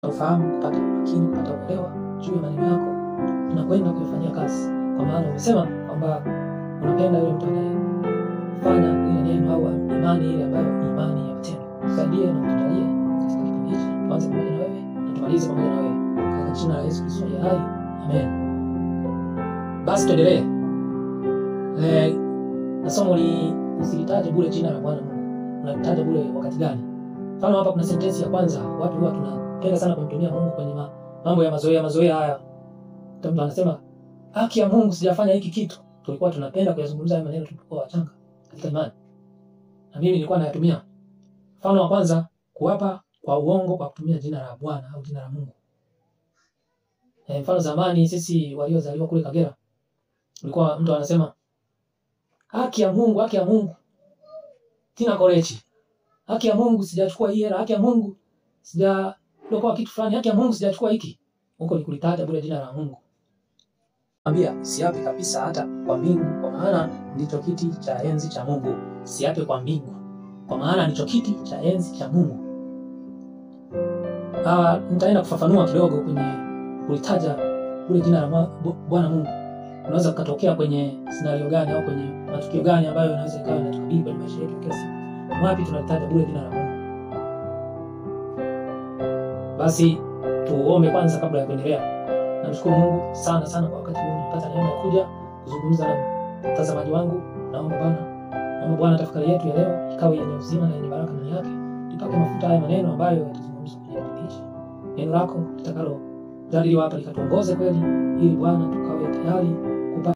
ufahamu, kupata makini, kupata uelewa juu ya maneno yako, tunakwenda kufanyia kazi. Kwa maana umesema kwamba unapenda yule mtu anayefanya ile neno au imani ile ambayo ni imani ya matendo. Tusaidie na utujalie katika kipindi hiki. Tuanze pamoja na wewe na tumalize pamoja na wewe. Katika jina la Yesu Kristo aliye hai. Amen. Basi tuendelee. Na somo usilitaje bure jina la Bwana Mungu. Unalitaja bure wakati gani? Mfano hapa kuna sentensi ya kwanza, watu huwa tunapenda sana kumtumia Mungu kwenye mambo ya mazoea haya. Mtu anasema, haki ya Mungu sijafanya hiki kitu. Tulikuwa tunapenda kuyazungumza haya maneno tulipokuwa wachanga katika imani. Na mimi nilikuwa nayatumia. Mfano wa kwanza, kuapa kwa uongo kwa kutumia jina la Bwana au jina la Mungu. Mfano zamani sisi waliozaliwa kule Kagera, ulikuwa mtu anasema, haki ya Mungu. Tina kolechi. Haki ya Mungu sijachukua hii hela, haki ya Mungu sijachukua kitu fulani, haki ya Mungu sijachukua hiki. Huko ni kulitaja bure jina la Mungu. Ambia siape kabisa hata kwa mbingu, kwa maana ndicho kiti cha enzi cha Mungu. Siape kwa mbingu, kwa maana ndicho kiti cha enzi cha Mungu. Nitaenda kufafanua kidogo kwenye kulitaja bure jina la Bwana Mungu. Unaweza kutokea kwenye scenario gani au kwenye matukio gani ambayo yanaweza ikawa yanatukabili kwenye maisha yetu kila siku. Wapi tunalitaja bure jina la Mungu? Basi tuombe kwanza kabla ya kuendelea. Namshukuru Mungu sana sana kwa wakati huu nimepata neema ya kuja kuzungumza na mtazamaji wangu. Naomba Bwana tafakari yetu ya leo ikawe yenye uzima na yenye baraka ndani yake. Tupake mafuta haya maneno ambayo yatazungumzwa kwenye kipindi hiki. Neno lako litakalo jadiliwa hapa likatuongoze kweli, ili Bwana tukawe tayari